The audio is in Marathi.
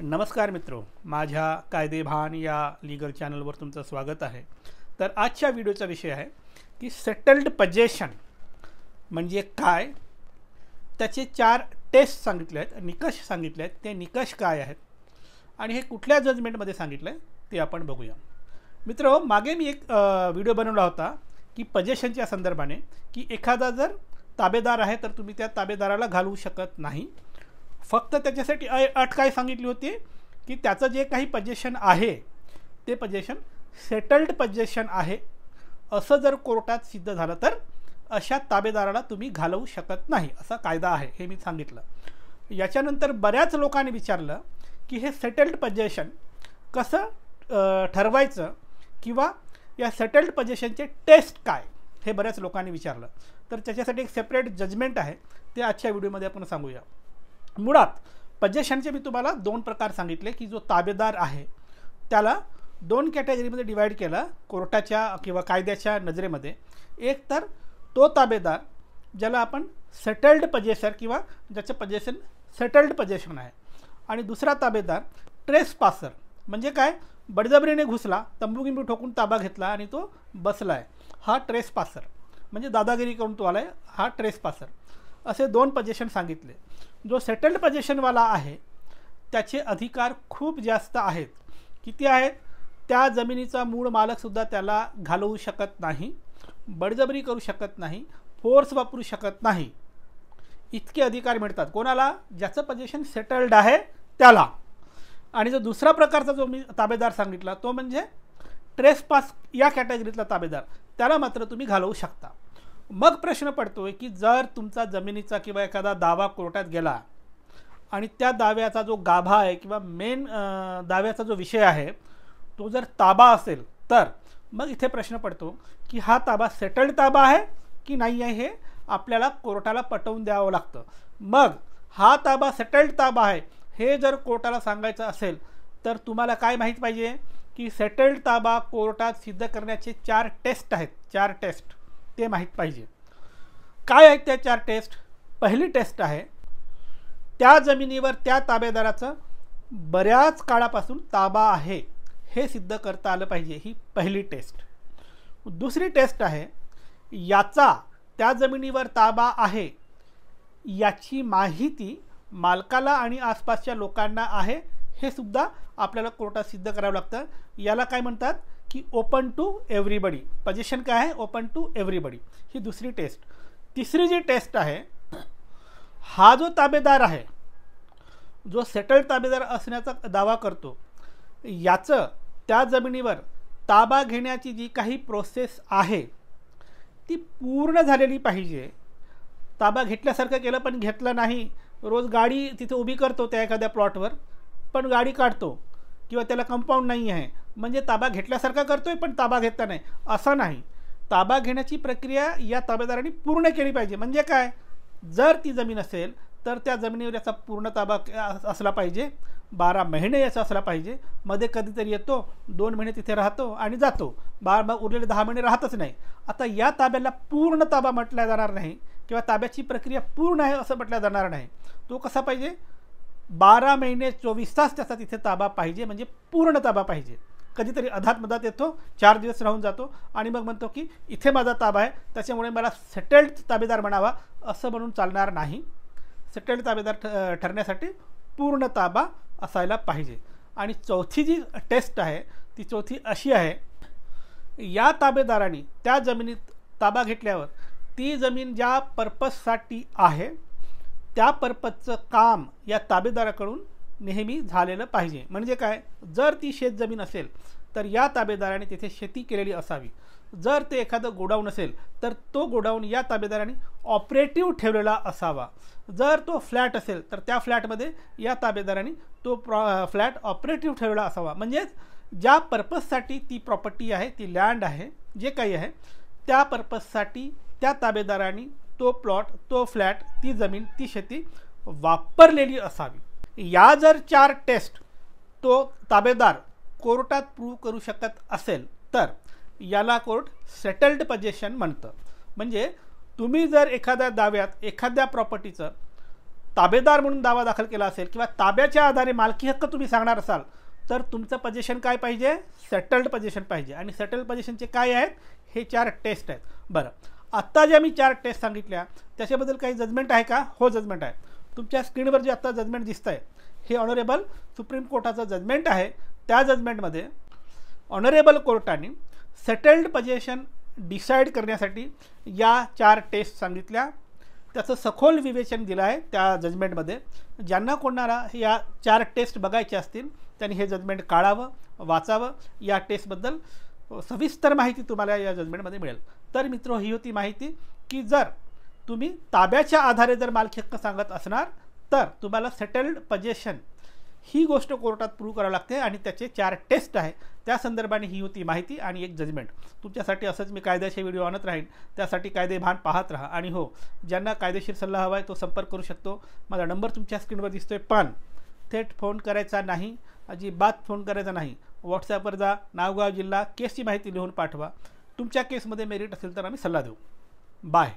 नमस्कार मित्रो, माझ्या कायदेभान या लीगल चॅनलवर तुमचं स्वागत आहे। तर आजच्या व्हिडिओचा विषय आहे की सेटल्ड पोजेशन म्हणजे काय, त्याचे 4 टेस्ट सांगितले आहेत, निकष सांगितले आहेत, ते निकष काय आहेत आणि हे कुठल्या जजमेंटमध्ये सांगितलं आहे ते आपण बघूया। मित्रो, मागे मी एक व्हिडिओ बनवला होता की पोजेशनच्या संदर्भाने, की एखादा जर ताबेदार आहे तर तुम्ही त्या ताबेदाराला घालवू शकत नाही। फक्त त्याच्यासाठी अट काय सांगितली होती की त्याचं जे काही पोजेशन आहे ते पोजेशन सेटल्ड पोजेशन आहे असं जर कोर्टात सिद्ध झालं तर अशा ताबेदाराला तुम्ही घालवू शकत नाही, असा कायदा आहे, हे मी सांगितलं। याच्यानंतर बऱ्याच लोकांनी विचारलं की हे सेटल्ड पोजेशन कसं ठरवायचं किंवा या सेटल्ड पोजेशनचे टेस्ट काय, हे बऱ्याच लोकांनी विचारलं। तर त्याच्यासाठी एक सेपरेट जजमेंट आहे, ते आजच्या व्हिडिओमध्ये आपण सांगूया। मुळात पोजेशनचे मी तुम्हाला 2 प्रकार सांगितले की जो ताबेदार आहे त्याला 2 कॅटेगरीमध्ये डिवाइड केलं कोर्टाच्या किंवा कायद्याच्या नजरेमध्ये। एक तर तो ताबेदार ज्याला आपण सेटल्ड पोजेसर किंवा ज्याचं पोजेशन सेटल्ड पोजेशन आहे, आणि दुसरा ताबेदार ट्रेसपासर म्हणजे काय, बळजबरीने घुसला, तंबू ठोकून ताबा घेतला आणि तो बसलाय, हा ट्रेसपासर म्हणजे दादागिरी करून तो आलाय, हा ट्रेसपासर। असे 2 पोजेशन सांगितले। जो सेटल्ड पोजेशनवाला आहे त्याचे अधिकार खूप जास्त आहेत। किती आहेत? त्या जमिनीचा मूळ मालकसुद्धा त्याला घालवू शकत नाही, बळजबरी करू शकत नाही, फोर्स वापरू शकत नाही, इतके अधिकार मिळतात कोणाला? ज्याचं पोजेशन सेटल्ड आहे त्याला। आणि जो दुसरा प्रकारचा जो मी ताबेदार सांगितला तो म्हणजे ट्रेसपास या कॅटेगरीतला ताबेदार, त्याला मात्र तुम्ही घालवू शकता। मग प्रश्न पडतोय की जर तुमचा जमिनीचा किंवा एखादा दावा कोर्टात गेला आणि त्या दाव्याचा जो गाभा आहे किंवा मेन दाव्याचा जो विषय आहे तो जर ताबा असेल, तर मग इथे प्रश्न पडतो की हा ताबा सेटल्ड ताबा आहे की नाही आहे, हे आपल्याला कोर्टाला पटवून द्यावं लागतं। मग हा ताबा सेटल्ड ताबा आहे हे जर कोर्टाला सांगायचं असेल तर तुम्हाला काय माहीत पाहिजे की सेटल्ड ताबा कोर्टात सिद्ध करण्याचे 4 टेस्ट आहेत, 4 टेस्ट ते माहीत पाहिजे। काय आहेत त्या 4 टेस्ट? पहिली टेस्ट आहे त्या जमिनीवर त्या ताबेदाराचं बऱ्याच काळापासून ताबा आहे हे सिद्ध करता आलं पाहिजे, ही पहिली टेस्ट। दुसरी टेस्ट आहे याचा त्या जमिनीवर ताबा आहे याची माहिती मालकाला आणि आसपासच्या लोकांना आहे हे सुद्धा आपल्याला कोर्टात सिद्ध करावं लागतं। याला काय म्हणतात की ओपन टू एव्हरीबडी, पोजेशन काय आहे? ओपन टू एव्हरीबडी, ही दुसरी टेस्ट। तिसरी जी टेस्ट आहे, हा जो ताबेदार आहे, जो सेटल्ड ताबेदार असण्याचा दावा करतो, याचं त्या जमिनीवर ताबा घेण्याची जी काही प्रोसेस आहे ती पूर्ण झालेली पाहिजे। ताबा घेतल्यासारखं केलं पण घेतलं नाही, रोज गाडी तिथे उभी करतो त्या एखाद्या प्लॉटवर पण गाडी काढतो, किंवा त्याला कंपाऊंड नाही आहे म्हणजे ताबा घेतल्यासारखा करतोय पण ताबा घेतला नाही, असं नाही। ताबा घेण्याची प्रक्रिया या ताबेदारांनी पूर्ण केली पाहिजे। म्हणजे काय, जर ती जमीन असेल तर त्या जमिनीवर याचा पूर्ण ताबा असला पाहिजे, 12 महिने याचा असला पाहिजे, मध्ये कधीतरी येतो, 2 महिने तिथे राहतो आणि जातो, उरलेले 10 महिने राहतच नाही। आता या ताब्याला पूर्ण ताबा म्हटला जाणार नाही किंवा ताब्याची प्रक्रिया पूर्ण आहे असं म्हटलं जाणार नाही। तो कसा पाहिजे? 12 महिने 24 तास त्याचा तिथे ताबा पाहिजे, म्हणजे पूर्ण ताबा पाहिजे। कधीतरी अधातमधात येतो, 4 दिवस राहून जातो आणि मग म्हणतो की इथे माझा ताबा आहे त्याच्यामुळे मला सेटल्ड ताबेदार म्हणावा, असं म्हणून चालणार नाही। सेटल्ड ताबेदार ठरण्यासाठी पूर्ण ताबा असायला पाहिजे। आणि चौथी जी टेस्ट आहे ती चौथी अशी आहे, या ताबेदारांनी त्या जमिनीत ताबा घेतल्यावर ती जमीन ज्या पर्पजसाठी आहे त्या पर्पजचं काम या ताबेदाराकडून नेहमी झालेलं पाहिजे। म्हणजे काय, जर ती शेतजमीन असेल तर या ताबेदाराने तिथे शेती केलेली असावी, जर ते एखादं गोडाऊन असेल तर तो गोडाऊन या ताबेदाराने ऑपरेटिव्ह ठेवलेला असावा, जर तो फ्लॅट असेल तर त्या फ्लॅटमध्ये या ताबेदाराने तो फ्लॅट ऑपरेटिव्ह ठेवलेला असावा। म्हणजेच ज्या पर्पजसाठी ती प्रॉपर्टी आहे, ती लँड आहे, जे काही आहे त्या पर्पजसाठी त्या ताबेदारांनी तो प्लॉट, तो फ्लॅट, ती जमीन, ती शेती वापरलेली असावी। या जर 4 टेस्ट तो ताबेदार कोर्टात प्रूव्ह करू शकत असेल तर याला कोर्ट सेटल्ड पोजेशन म्हणतं। म्हणजे तुम्ही जर एखाद्या दाव्यात एखाद्या प्रॉपर्टीचं ताबेदार म्हणून दावा दाखल केला असेल किंवा ताब्याच्या आधारे मालकी हक्क तुम्ही सांगणार असाल तर तुमचं पोझिशन काय पाहिजे, सेटल्ड पोझिशन पाहिजे. आणि सेटल्ड पोझिशनचे काय आहेत, हे 4 टेस्ट आहेत. बरं, आत्ता ज्या मी 4 टेस्ट सांगितल्या त्याच्याबद्दल काही जजमेंट आहे का? हो, जजमेंट आहे. तुमच्या स्क्रीनवर जे आत्ता जजमेंट दिसतं आहे हे ऑनरेबल सुप्रीम कोर्टाचं जजमेंट आहे. त्या जजमेंटमध्ये ऑनरेबल कोर्टाने सेटल्ड पोझिशन डिसाईड करण्यासाठी या 4 टेस्ट सांगितल्या. त्याचं सखोल विवेचन दिलं आहे त्या जजमेंटमध्ये. ज्यांना कोणाला या 4 टेस्ट बघायचे असतील त्यांनी हे जजमेंट काढावं, वाचावं. या टेस्टबद्दल सविस्तर माहिती तुम्हाला या जजमेंटमध्ये मिळेल. तर मित्र, ही होती माहिती की जर तुम्ही ताब्याच्या आधारे जर मालकी हक्क सांगत असणार तर तुम्हाला सेटल्ड पोझिशन ही गोष्ट कोर्टात प्रूव्ह करावी लागते आणि त्याचे 4 टेस्ट आहे. त्या संदर्भाने ही होती माहिती आणि एक जजमेंट. तुमच्यासाठी असंच मी कायद्याचे व्हिडिओ आणत राहीन. त्यासाठी कायदे भान पाहत राहा. आणि हो, ज्यांना कायदेशीर सल्ला हवा आहे तो संपर्क करू शकतो. माझा नंबर तुमच्या स्क्रीनवर दिसतोय, पण थेट फोन करायचा नाही, अजिबात फोन करायचा नाही. व्हॉट्सॲपवर जा, नाव गाव जिल्हा केसची माहिती लिहून पाठवा. तुमच्या केसमध्ये मेरिट असेल तर आम्ही सल्ला देऊ. बाय.